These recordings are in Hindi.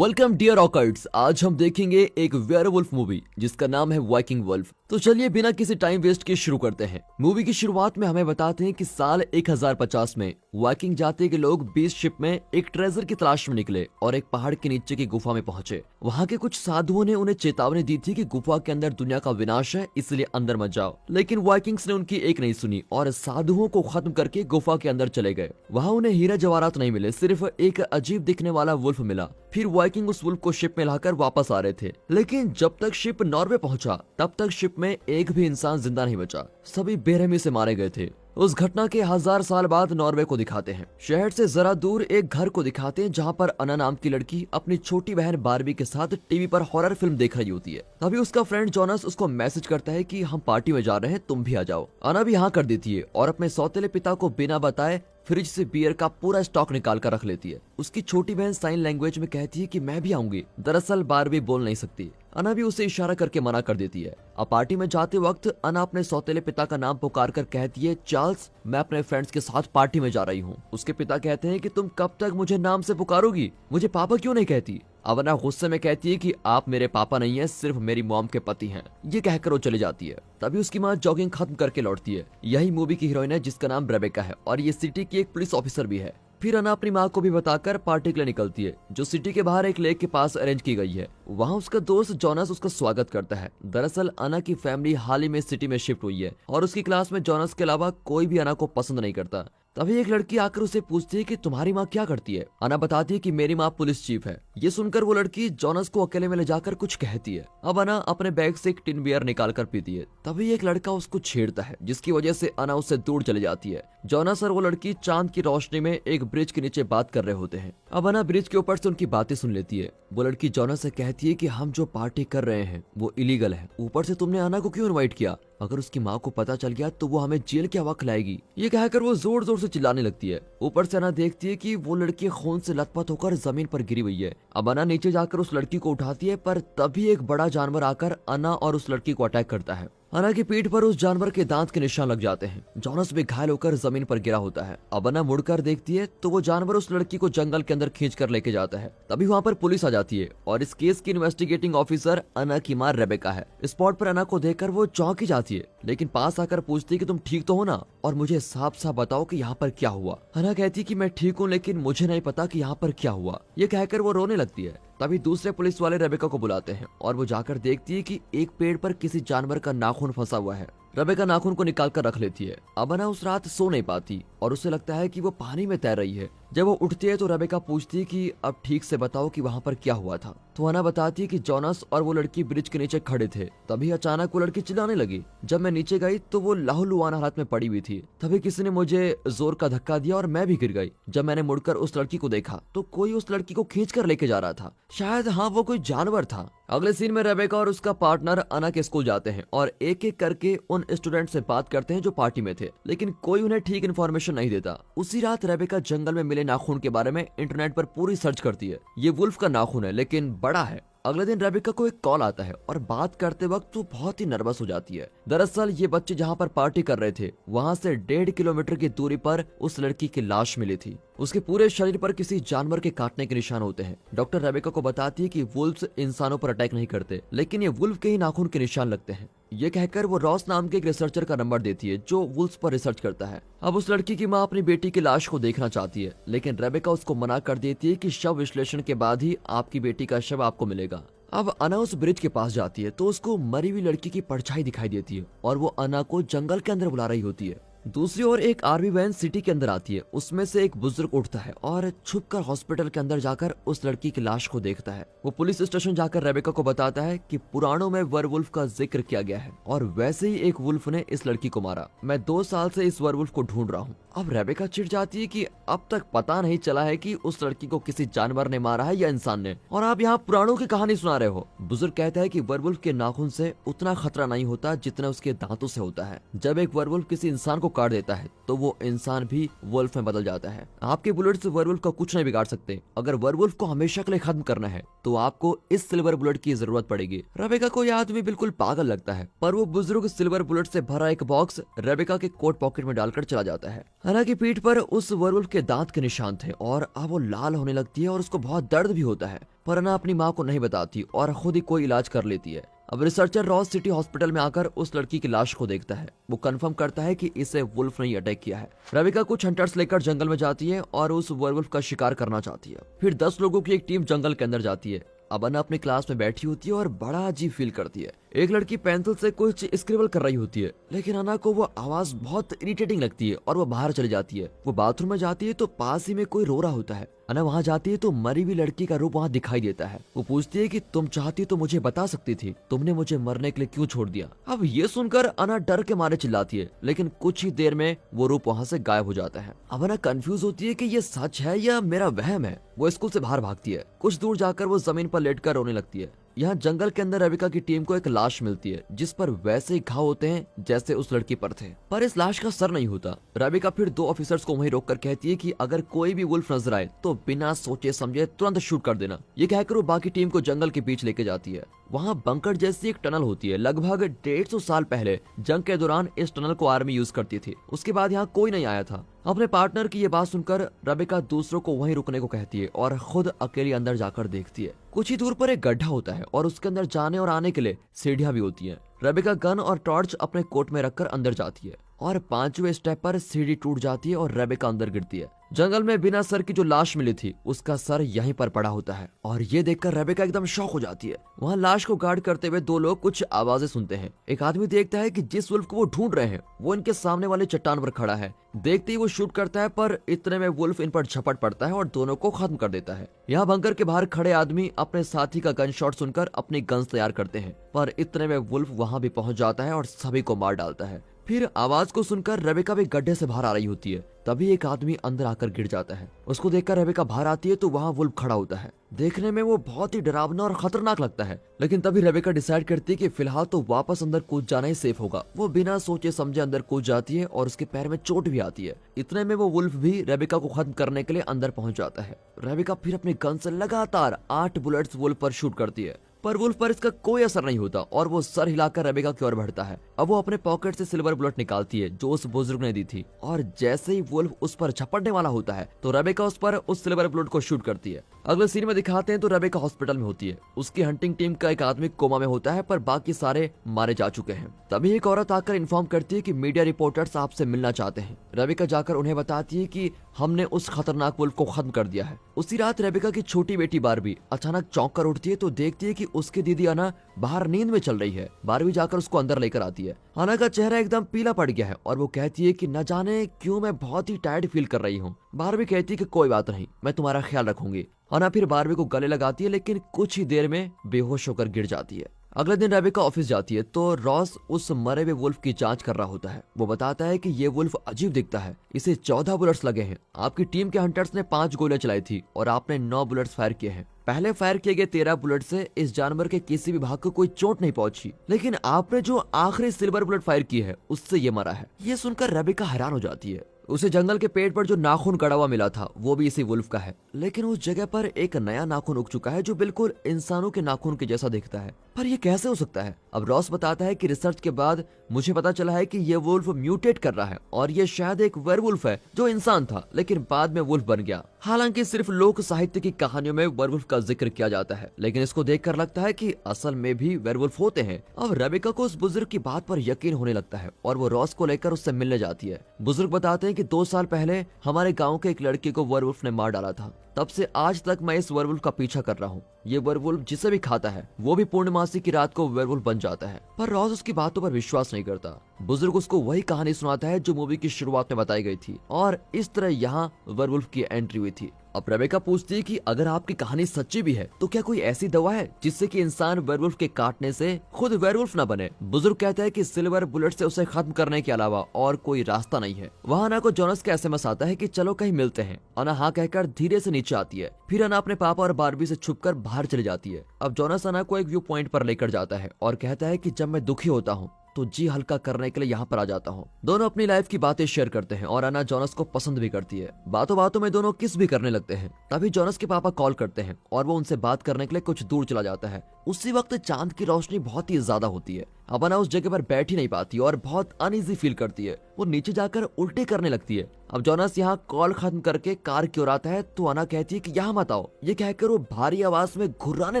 Welcome dear ऑकर्ट्स। आज हम देखेंगे एक वेयरवुल्फ मूवी जिसका नाम है वाइकिंग वुल्फ। तो चलिए बिना किसी टाइम वेस्ट के शुरू करते हैं। मूवी की शुरुआत में हमें बताते हैं कि साल 1050 में वाइकिंग जाति के लोग 20 शिप में एक ट्रेजर की तलाश में निकले और एक पहाड़ के नीचे की गुफा में पहुंचे। वहां के कुछ साधुओं ने उन्हें चेतावनी दी थी कि गुफा के अंदर दुनिया का विनाश है, इसलिए अंदर मत जाओ। लेकिन वाइकिंग्स ने उनकी एक नहीं सुनी और साधुओं को खत्म करके गुफा के अंदर चले गए। वहां उन्हें हीरा जवाहरात नहीं मिले, सिर्फ एक अजीब दिखने वाला वुल्फ मिला। फिर वाइकिंग उस वुल्फ को शिप में लाकर वापस आ रहे थे, लेकिन जब तक शिप नॉर्वे पहुंचा तब तक शिप में एक भी इंसान जिंदा नहीं बचा। सभी बेरहमी से मारे गए थे। उस घटना के 1000 साल बाद नॉर्वे को दिखाते हैं। शहर से जरा दूर एक घर को दिखाते हैं जहां पर अना नाम की लड़की अपनी छोटी बहन बारबी के साथ टीवी पर हॉरर फिल्म देख रही होती है। तभी उसका फ्रेंड जोनस उसको मैसेज करता है कि हम पार्टी में जा रहे हैं, तुम भी आ जाओ। अना भी हाँ कर देती है और अपने सौतेले पिता को बिना बताए फ्रिज से बियर का पूरा स्टॉक निकाल कर रख लेती है। उसकी छोटी बहन साइन लैंग्वेज में कहती है कि मैं भी आऊंगी। दरअसल बारबी बोल नहीं सकती। अना भी उसे इशारा करके मना कर देती है। अब पार्टी में जाते वक्त अना अपने सौतेले पिता का नाम पुकार कर कहती है, चार्ल्स मैं अपने फ्रेंड्स के साथ पार्टी में जा रही हूँ। उसके पिता कहते हैं कि तुम कब तक मुझे नाम से पुकारोगी, मुझे पापा क्यों नहीं कहती। अब अना गुस्से में कहती है कि आप मेरे पापा नहीं है, सिर्फ मेरी मॉम के पति हैं। ये कहकर वो चली जाती है। तभी उसकी माँ जॉगिंग खत्म करके लौटती है। यही मूवी की हीरोइन है जिसका नाम रेबेका है और ये सिटी की एक पुलिस ऑफिसर भी है। फिर अना अपनी माँ को भी बताकर पार्टी के लिए निकलती है जो सिटी के बाहर एक लेक के पास अरेंज की गई है। वहाँ उसका दोस्त जोनस उसका स्वागत करता है। दरअसल अना की फैमिली हाल ही में सिटी में शिफ्ट हुई है और उसकी क्लास में जोनस के अलावा कोई भी अना को पसंद नहीं करता। तभी एक लड़की आकर उसे पूछती है कि तुम्हारी माँ क्या करती है। अना बताती है कि मेरी माँ पुलिस चीफ है। ये सुनकर वो लड़की जोनस को अकेले में ले जाकर कुछ कहती है। अब अना अपने बैग से एक टिन बियर निकाल कर पीती है। तभी एक लड़का उसको छेड़ता है जिसकी वजह से अना उससे दूर चली जाती है। जोनस और वो लड़की चांद की रोशनी में एक ब्रिज के नीचे बात कर रहे होते हैं। अब अना ब्रिज के ऊपर से उनकी बातें सुन लेती है। वो लड़की जोनस से कहती है कि हम जो पार्टी कर रहे हैं वो इलीगल है, ऊपर से तुमने अना को क्यों इनवाइट किया, अगर उसकी माँ को पता चल गया तो वो हमें जेल की हवा खिलाएगी। ये कहकर वो जोर जोर से चिल्लाने लगती है। ऊपर से अना देखती है कि वो लड़की खून से लथपथ होकर जमीन पर गिरी हुई है। अब अना नीचे जाकर उस लड़की को उठाती है, पर तभी एक बड़ा जानवर आकर अना और उस लड़की को अटैक करता है। अना की पीठ पर उस जानवर के दांत के निशान लग जाते हैं। जोनस भी घायल होकर जमीन पर गिरा होता है। अब अना मुड़कर देखती है तो वो जानवर उस लड़की को जंगल के अंदर खींच कर लेके जाता है। तभी वहाँ पर पुलिस आ जाती है और इस केस की इन्वेस्टिगेटिंग ऑफिसर अना की माँ रेबेका है। स्पॉट पर अना को देखकर वो चौंकी जाती है, लेकिन पास आकर पूछती है कि तुम ठीक तो हो ना, और मुझे साफ साफ बताओ कि यहाँ पर क्या हुआ। अना कहती कि मैं ठीक हूँ, लेकिन मुझे नहीं पता कि यहाँ पर क्या हुआ। ये कहकर वो रोने लगती है। तभी दूसरे पुलिस वाले रेबेका को बुलाते हैं और वो जाकर देखती है कि एक पेड़ पर किसी जानवर का नाखून फंसा हुआ है। रेबेका नाखून को निकाल कर रख लेती है। अब अना उस रात सो नहीं पाती और उसे लगता है कि वो पानी में तैर रही है। जब वो उठती है तो रेबेका पूछती है कि अब ठीक से बताओ कि वहाँ पर क्या हुआ था। तो अना बताती है कि जोनस और वो लड़की ब्रिज के नीचे खड़े थे। तभी अचानक वो लड़की चिल्लाने लगी। जब मैं नीचे गई तो वो लहूलुहान हालत में पड़ी हुई थी। तभी किसी ने मुझे जोर का धक्का दिया और मैं भी गिर गई। जब मैंने मुड़कर उस लड़की को देखा तो कोई उस लड़की को खींच कर लेके जा रहा था। शायद हाँ, वो कोई जानवर था। अगले सीन में रेबेका और उसका पार्टनर अना के स्कूल जाते हैं और एक एक करके उन स्टूडेंट से बात करते हैं जो पार्टी में थे, लेकिन कोई उन्हें ठीक इन्फॉर्मेशन नहीं देता। उसी रात रेबेका जंगल में मिले नाखून के बारे में इंटरनेट पर पूरी सर्च करती है। ये वुल्फ का नाखून है, लेकिन बड़ा है। अगले दिन रेबेका को एक कॉल आता है और बात करते वक्त वो बहुत ही नर्वस हो जाती है। दरअसल ये बच्चे जहाँ पर पार्टी कर रहे थे वहाँ से 1.5 किलोमीटर की दूरी पर उस लड़की की लाश मिली थी। उसके पूरे शरीर पर किसी जानवर के काटने के निशान होते हैं। डॉक्टर रेबेका को बताती है कि वुल्फ्स इंसानों पर अटैक नहीं करते, लेकिन ये वुल्फ के ही नाखून के निशान लगते हैं। ये कहकर वो रॉस नाम के एक रिसर्चर का नंबर देती है जो वुल्फ्स पर रिसर्च करता है। अब उस लड़की की माँ अपनी बेटी की लाश को देखना चाहती है, लेकिन रेबेका उसको मना कर देती है कि शव विश्लेषण के बाद ही आपकी बेटी का शव आपको मिलेगा। अब अना उस ब्रिज के पास जाती है तो उसको मरी हुई लड़की की परछाई दिखाई देती है और वो अना को जंगल के अंदर बुला रही होती है। दूसरी ओर एक आर्मी वैन सिटी के अंदर आती है। उसमें से एक बुजुर्ग उठता है और छुपकर हॉस्पिटल के अंदर जाकर उस लड़की की लाश को देखता है। वो पुलिस स्टेशन जाकर रेबेका को बताता है कि पुराणों में वरवुल्फ का जिक्र किया गया है और वैसे ही एक वुल्फ ने इस लड़की को मारा। मैं 2 साल से इस वरवुल्फ को ढूंढ रहा हूँ। अब रेबेका चिढ़ जाती है कि अब तक पता नहीं चला है कि उस लड़की को किसी जानवर ने मारा है या इंसान ने, और आप यहाँ पुराणों की कहानी सुना रहे हो। बुजुर्ग कहता है कि वरवुल्फ के नाखून से उतना खतरा नहीं होता जितना उसके दांतों से होता है। जब एक वरवुल्फ किसी इंसान को काट देता है तो वो इंसान भी वुल्फ में बदल जाता है। आपके बुलेट से वरवुल्फ का कुछ नहीं बिगाड़ सकते। अगर वरवुल्फ को हमेशा के लिए खत्म करना है तो आपको इस सिल्वर बुलेट की जरूरत पड़ेगी। रेबेका को यह आदमी बिल्कुल पागल लगता है, पर वो बुजुर्ग सिल्वर बुलेट से भरा एक बॉक्स रेबेका के कोट पॉकेट में डालकर चला जाता है। हालांकि पीठ पर उस वरवुल्फ के दांत के निशान थे और अब वो लाल होने लगती है और उसको बहुत दर्द भी होता है, पर अना अपनी माँ को नहीं बताती और खुद ही कोई इलाज कर लेती है। अब रिसर्चर रॉस सिटी हॉस्पिटल में आकर उस लड़की की लाश को देखता है। वो कंफर्म करता है कि इसे वुल्फ ने ही अटैक किया है। रेबिका कुछ हंटर्स लेकर जंगल में जाती है और उस वेयरवुल्फ का शिकार करना चाहती है। फिर 10 लोगों की एक टीम जंगल के अंदर जाती है। अब अना अपनी क्लास में बैठी होती है और बड़ा अजीब फील करती है। एक लड़की पेंसिल से कुछ स्क्रिबल कर रही होती है, लेकिन अना को वो आवाज बहुत इरिटेटिंग लगती है और वो बाहर चली जाती है। वो बाथरूम में जाती है तो पास ही में कोई रो रहा होता है। अना वहाँ जाती है तो मरी हुई लड़की का रूप वहाँ दिखाई देता है। वो पूछती है कि तुम चाहती तो मुझे बता सकती थी, तुमने मुझे मरने के लिए क्यों छोड़ दिया। अब ये सुनकर अना डर के मारे चिल्लाती है, लेकिन कुछ ही देर में वो रूप वहाँ से गायब हो जाता है। अब अना कंफ्यूज होती है कि ये सच है या मेरा वहम है। वो स्कूल से बाहर भागती है। कुछ दूर जाकर वो जमीन पर लेटकर रोने लगती है। यहाँ जंगल के अंदर रेबिका की टीम को एक लाश मिलती है जिस पर वैसे ही घाव होते हैं जैसे उस लड़की पर थे, पर इस लाश का सर नहीं होता। रेबिका फिर 2 ऑफिसर्स को वहीं रोककर कहती है कि अगर कोई भी वुल्फ नजर आए तो बिना सोचे समझे तुरंत शूट कर देना। ये कहकर वो बाकी टीम को जंगल के बीच लेके जाती है। वहाँ बंकर जैसी एक टनल होती है। लगभग 150 साल पहले जंग के दौरान इस टनल को आर्मी यूज करती थी। उसके बाद यहाँ कोई नहीं आया था। अपने पार्टनर की ये बात सुनकर रेबिका दूसरों को वहीं रुकने को कहती है और खुद अकेली अंदर जाकर देखती है। कुछ ही दूर पर एक गड्ढा होता है और उसके अंदर जाने और आने के लिए सीढ़ियां भी होती हैं। रेबिका गन और टॉर्च अपने कोट में रखकर अंदर जाती है और 5वें स्टेप पर सीढ़ी टूट जाती है और रेबिका अंदर गिरती है। जंगल में बिना सर की जो लाश मिली थी उसका सर यहीं पर पड़ा होता है और ये देखकर रेबिका एकदम शॉक हो जाती है। वहाँ लाश को गार्ड करते हुए 2 लोग कुछ आवाजें सुनते हैं। एक आदमी देखता है कि जिस वुल्फ को वो ढूंढ रहे हैं वो इनके सामने वाले चट्टान पर खड़ा है। देखते ही वो शूट करता है, पर इतने में वुल्फ इन पर झपट पड़ता है और दोनों को खत्म कर देता है। यहाँ बंकर के बाहर खड़े आदमी अपने साथी का गन शॉट सुनकर अपनी गन्स तैयार करते हैं, पर इतने में वुल्फ वहाँ भी पहुंच जाता है और सभी को मार डालता है। फिर आवाज को सुनकर रेबिका भी गड्ढे से बाहर आ रही होती है। तभी एक आदमी अंदर आकर गिर जाता है। उसको देखकर रेबिका बाहर आती है तो वहाँ वुल्फ खड़ा होता है। देखने में वो बहुत ही डरावना और खतरनाक लगता है, लेकिन तभी रेबिका डिसाइड करती है कि फिलहाल तो वापस अंदर कूद जाना ही सेफ होगा। वो बिना सोचे समझे अंदर कूद जाती है और उसके पैर में चोट भी आती है। इतने में वो वुल्फ भी रेबिका को खत्म करने के लिए अंदर पहुंच जाता है। रेबिका फिर अपनी गन से लगातार 8 बुलेट्स वुल्फ पर शूट करती है, पर वुल्फ पर इसका कोई असर नहीं होता और वो सर हिलाकर रेबिका की ओर बढ़ता है। अब वो अपने पॉकेट से सिल्वर बुलेट निकालती है जो उस बुजुर्ग ने दी थी, और जैसे ही वुल्फ उस पर झपटने वाला होता है तो रेबिका उस पर उस सिल्वर बुलेट को शूट करती है। अगले सीन में दिखाते हैं तो रेबिका हॉस्पिटल में होती है। उसकी हंटिंग टीम का एक आदमी कोमा में होता है, पर बाकी सारे मारे जा चुके हैं। तभी एक औरत आकर इन्फॉर्म करती है कि मीडिया रिपोर्टर्स आपसे मिलना चाहते हैं। रेबिका जाकर उन्हें बताती है कि हमने उस खतरनाक वुल्फ को खत्म कर दिया है। उसी रात रेबिका की छोटी बेटी बारबी अचानक चौंक कर उठती है तो देखती है कि उसकी दीदी अना बाहर नींद में चल रही है। बारबी जाकर उसको अंदर लेकर आती है। अना का चेहरा एकदम पीला पड़ गया है और वो कहती है कि न जाने क्यों मैं बहुत ही टायर्ड फील कर रही हूँ। बारबी कहती है कि कोई बात नहीं, मैं तुम्हारा ख्याल रखूंगी। अना फिर बारबी को गले लगाती है, लेकिन कुछ ही देर में बेहोश होकर गिर जाती है। अगले दिन रेबिका ऑफिस जाती है तो रॉस उस मरे हुए वुल्फ की जांच कर रहा होता है। वो बताता है कि ये वुल्फ अजीब दिखता है, इसे 14 बुलेट्स लगे हैं। आपकी टीम के हंटर्स ने 5 गोलियां चलाई थी और आपने 9 बुलेट्स फायर किए हैं। पहले फायर किए गए 13 बुलेट से इस जानवर के किसी भी भाग को कोई चोट नहीं पहुंची, लेकिन आपने जो आखिरी सिल्वर बुलेट फायर की है उससे ये मरा है। ये सुनकर रेबिका हैरान हो जाती है। उसे जंगल के पेड़ पर जो नाखून गड़ा हुआ मिला था वो भी इसी वुल्फ का है, लेकिन उस जगह पर एक नया नाखून उग चुका है जो बिल्कुल इंसानों के नाखून के जैसा दिखता है। पर ये कैसे हो सकता है? अब रॉस बताता है कि रिसर्च के बाद मुझे पता चला है कि ये वुल्फ म्यूटेट कर रहा है और ये शायद एक वेयरवुल्फ है जो इंसान था लेकिन बाद में वुल्फ बन गया। हालांकि सिर्फ लोक साहित्य की कहानियों में वेयरवुल्फ का जिक्र किया जाता है, लेकिन इसको देखकर लगता है कि असल में भी वेयरवुल्फ होते हैं। अब रेबिका को उस बुजुर्ग की बात पर यकीन होने लगता है और वो रॉस को लेकर उससे मिलने जाती है। बुजुर्ग बताते हैं कि 2 साल पहले हमारे गाँव के एक लड़की को वेयरवुल्फ ने मार डाला था। तब से आज तक मैं इस वेयरवुल्फ का पीछा कर रहा हूँ। ये वेयरवुल्फ जिसे भी खाता है वो भी पूर्णमासी की रात को वेयरवुल्फ बन जाता है। पर रॉस उसकी बातों पर विश्वास नहीं करता। बुजुर्ग उसको वही कहानी सुनाता है जो मूवी की शुरुआत में बताई गई थी और इस तरह यहाँ वेयरवुल्फ की एंट्री हुई थी। अब रेबिका पूछती है कि अगर आपकी कहानी सच्ची भी है तो क्या कोई ऐसी दवा है जिससे कि इंसान वेयरवुल्फ के काटने से खुद वेयरवुल्फ न बने? बुजुर्ग कहता है कि सिल्वर बुलेट से उसे खत्म करने के अलावा और कोई रास्ता नहीं है। वहाँ अना को जोनस का एसएमएस आता है कि चलो कहीं मिलते हैं। अना हाँ कहकर धीरे से नीचे आती है। फिर अना अपने पापा और बारबी से छुपकर बाहर चली जाती है। अब जोनस अना को एक व्यू पॉइंट पर लेकर जाता है और कहता है कि जब मैं दुखी होता हूँ तो जी हल्का करने के लिए यहाँ पर आ जाता हूँ। दोनों अपनी लाइफ की बातें शेयर करते हैं और अना जोनस को पसंद भी करती है। बातों बातों में दोनों किस भी करने लगते हैं। तभी जोनस के पापा कॉल करते हैं और वो उनसे बात करने के लिए कुछ दूर चला जाता है। उसी वक्त चांद की रोशनी बहुत ही ज्यादा होती है। अब अना उस जगह पर बैठ ही नहीं पाती और बहुत अनईजी फील करती है। वो नीचे जाकर उल्टे करने लगती है। अब जोनास यहाँ कॉल खत्म करके कार की ओर आता है तो अना कहती है कि यहाँ मत आओ। ये कहकर वो भारी आवाज में घुर्राने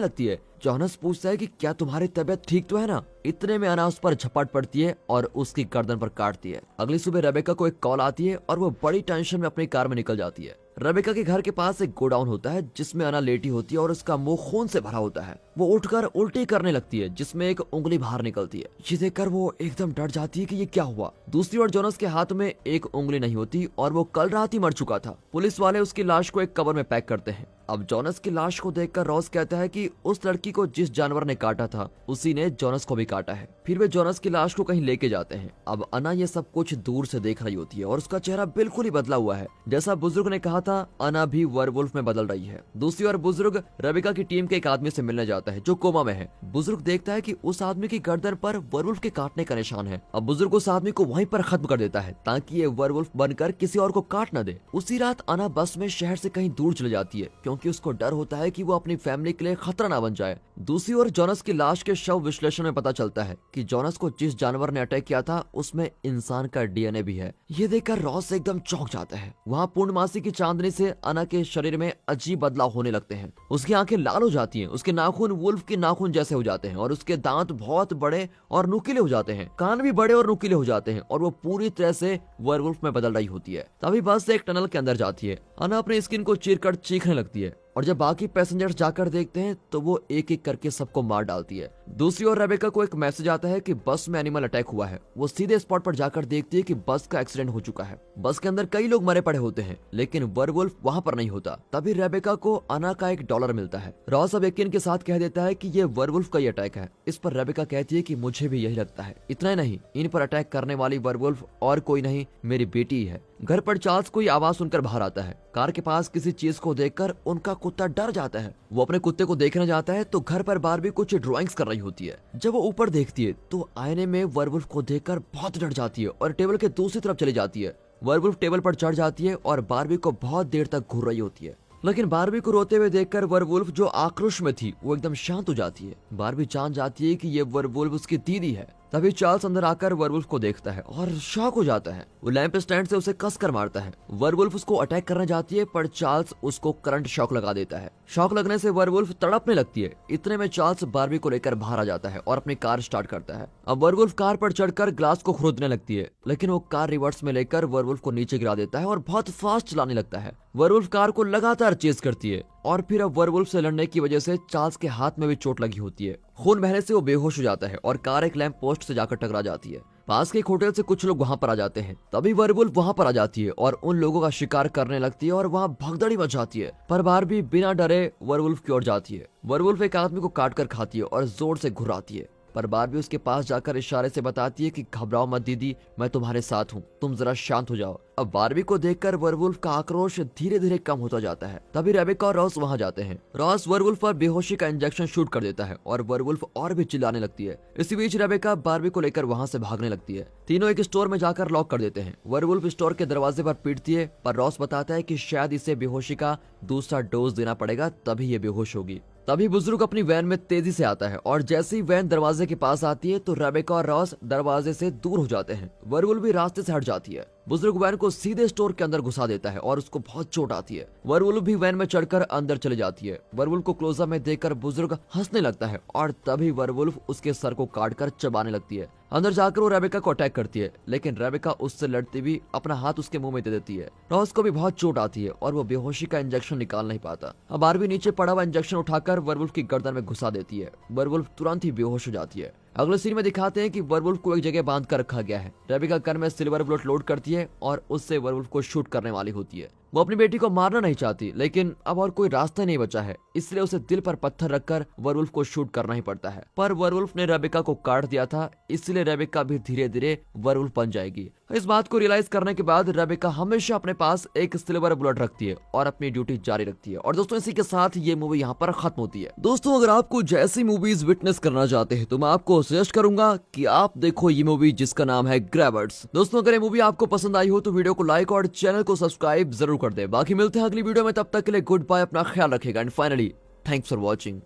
लगती है। जोनास पूछता है कि क्या तुम्हारी तबीयत ठीक तो है ना। इतने में अना उस पर झपट पड़ती है और उसकी गर्दन पर काटती है। अगली सुबह रेबेका को एक कॉल आती है और वो बड़ी टेंशन में अपनी कार में निकल जाती है। रेबेका के घर के पास एक गोडाउन होता है जिसमें अना लेटी होती है और उसका मुंह खून से भरा होता है। वो उठकर उल्टी करने लगती है जिसमें एक उंगली बाहर निकलती है। ये देखकर वो एकदम डर जाती है कि ये क्या हुआ। दूसरी ओर जोनास के हाथ में एक उंगली नहीं होती और वो कल रात ही मर चुका था। पुलिस वाले उसकी लाश को एक कवर में पैक करते हैं। अब जोनास की लाश को देखकर रॉस कहता है कि उस लड़की को जिस जानवर ने काटा था उसी ने जोनास को भी काटा है। फिर वे जोनास की लाश को कहीं लेके जाते हैं। अब अना ये सब कुछ दूर से देख रही होती है और उसका चेहरा बिल्कुल ही बदला हुआ है। जैसा बुजुर्ग ने कहा था, अना भी werewolf में बदल रही है। दूसरी ओर बुजुर्ग रेबेका की टीम के एक आदमी से मिलने जाता है जो कोमा में है। बुजुर्ग देखता है कि उस आदमी की गर्दन पर werewolf के काटने का निशान है। अब बुजुर्ग उस आदमी को वहीं पर खत्म कर देता है ताकि ये werewolf बनकर किसी और को काट न दे। उसी रात अना बस में शहर से कहीं दूर चले जाती है क्योंकि उसको डर होता है कि वो अपनी फैमिली के लिए खतरा ना बन जाए। दूसरी ओर जोनास की लाश के शव विश्लेषण में पता चलता है कि जोनास को जिस जानवर ने अटैक किया था उसमें इंसान का डीएनए भी है। ये देखकर रॉस एकदम चौंक जाता है। वहाँ पूर्णमासी की चांदनी से अना के शरीर में अजीब बदलाव होने लगते हैं। उसकी आंखें लाल हो जाती हैं, उसके नाखून वुल्फ के नाखून जैसे हो जाते हैं और उसके दांत बहुत बड़े और नुकीले हो जाते हैं। कान भी बड़े और नुकीले हो जाते हैं और वो पूरी तरह से werewolf में बदल रही होती है। तभी बस एक टनल के अंदर जाती है। अना अपनी स्किन को चीरकर चीखने लगती है और जब बाकी पैसेंजर्स जाकर देखते हैं तो वो एक एक करके सबको मार डालती है। दूसरी ओर रेबेका को एक मैसेज आता है कि बस में एनिमल अटैक हुआ है। वो सीधे स्पॉट पर जाकर देखती है कि बस का एक्सीडेंट हो चुका है। बस के अंदर कई लोग मरे पड़े होते हैं लेकिन werewolf वहाँ पर नहीं होता। तभी रेबेका को अना का $1 मिलता है। रॉस अब यकीन के साथ कह देता है कि ये werewolf का ही अटैक है। इस पर रेबेका कहती है कि मुझे भी यही लगता है। इतना ही नहीं, इन पर अटैक करने वाली werewolf और कोई नहीं, मेरी बेटी ही है। घर पर चार्ल्स कोई आवाज सुनकर बाहर आता है। कार के पास किसी चीज को देखकर उनका कुत्ता डर जाता है। वो अपने कुत्ते को देखने जाता है तो घर पर बारबी कुछ ड्राइंग्स कर रही होती है। जब वो ऊपर देखती है तो आईने में werewolf को देखकर बहुत डर जाती है और टेबल के दूसरी तरफ चली जाती है। werewolf टेबल पर चढ़ जाती है और बारबी को बहुत देर तक घूर रही होती है। लेकिन बारबी को रोते हुए देखकर werewolf जो आक्रोश में थी वो एकदम शांत हो जाती है। बारबी जान जाती है कि ये werewolf उसकी दीदी है। तभी चार्ल्स अंदर आकर werewolf को देखता है और शॉक हो जाता है। वो लैंप स्टैंड से उसे कस कर मारता है। werewolf उसको अटैक करने जाती है पर चार्ल्स उसको करंट शॉक लगा देता है। शॉक लगने से werewolf तड़पने लगती है। इतने में चार्ल्स बारबी को लेकर बाहर आ जाता है और अपनी कार स्टार्ट करता है। अब werewolf कार पर चढ़कर ग्लास को खोदने लगती है लेकिन वो कार रिवर्स में लेकर werewolf को नीचे गिरा देता है और बहुत फास्ट चलाने लगता है। werewolf कार को लगातार चेस करती है और फिर अब werewolf से लड़ने की वजह से चार्ल्स के हाथ में भी चोट लगी होती है। खून बहने से वो बेहोश हो जाता है और कार एक लैंप पोस्ट से जाकर टकरा जाती है। पास के एक होटल से कुछ लोग वहां पर आ जाते हैं। तभी werewolf वहां पर आ जाती है और उन लोगों का शिकार करने लगती है और वहां भगदड़ी मच जाती है। पर बारबी बिना डरे werewolf की ओर जाती है। werewolf एक आदमी को काट कर खाती है और जोर से घुराती है पर बारबी उसके पास जाकर इशारे से बताती है कि घबराओ मत दीदी, मैं तुम्हारे साथ हूँ, तुम जरा शांत हो जाओ। अब बारबी को देखकर werewolf का आक्रोश धीरे धीरे कम होता जाता है। तभी रेबेका और रॉस वहां जाते हैं। रॉस werewolf पर बेहोशी का इंजेक्शन शूट कर देता है और werewolf और भी चिल्लाने लगती है। इसी बीच रेबेका बारबी को लेकर वहां से भागने लगती है। तीनों एक स्टोर में जाकर लॉक कर देते हैं। werewolf स्टोर के दरवाजे पर पीटती है पर रॉस बताता है कि शायद इसे बेहोशी का दूसरा डोज देना पड़ेगा तभी ये बेहोश होगी। तभी बुजुर्ग अपनी वैन में तेजी से आता है और जैसे ही वैन दरवाजे के पास आती है तो रेबेका और रॉस दरवाजे से दूर हो जाते हैं। werewolf भी रास्ते से हट जाती है। बुजुर्ग वैन को सीधे स्टोर के अंदर घुसा देता है और उसको बहुत चोट आती है। werewolf भी वैन में चढ़कर अंदर चले जाती है। werewolf को क्लोजअप में देखकर बुजुर्ग हंसने लगता है और तभी werewolf उसके सर को काटकर चबाने लगती है। अंदर जाकर वो रेबेका को अटैक करती है लेकिन रेबेका उससे लड़ती हुई अपना हाथ उसके मुंह में दे देती है। रॉस को भी बहुत चोट आती है और वो बेहोशी का इंजेक्शन निकाल नहीं पाता। अब बारबी नीचे पड़ा हुआ इंजेक्शन उठाकर werewolf की गर्दन में घुसा देती है। werewolf तुरंत ही बेहोश हो जाती है। अगले सीन में दिखाते हैं कि werewolf को एक जगह बांध कर रखा गया है। रेबेका गन में सिल्वर बुलेट लोड करती है और उससे werewolf को शूट करने वाली होती है। वो अपनी बेटी को मारना नहीं चाहती लेकिन अब और कोई रास्ता नहीं बचा है, इसलिए उसे दिल पर पत्थर रखकर werewolf को शूट करना ही पड़ता है। पर werewolf ने रेबेका को काट दिया था, इसलिए रेबेका भी धीरे धीरे werewolf बन जाएगी। इस बात को रियलाइज करने के बाद रेबेका हमेशा अपने पास एक सिल्वर बुलेट रखती है और अपनी ड्यूटी जारी रखती है। और दोस्तों इसी के साथ ये मूवी यहाँ पर खत्म होती है। दोस्तों अगर आपको जैसी मूवीज विटनेस करना चाहते हैं तो मैं आपको सजेस्ट करूंगा कि आप देखो ये मूवी जिसका नाम है ग्रैबर्स। दोस्तों अगर ये मूवी आपको पसंद आई हो तो वीडियो को लाइक और चैनल को सब्सक्राइब जरूर कर दे। बाकी मिलते हैं अगली वीडियो में, तब तक के लिए गुड बाय, अपना ख्याल रखेगा and finally thanks for watching.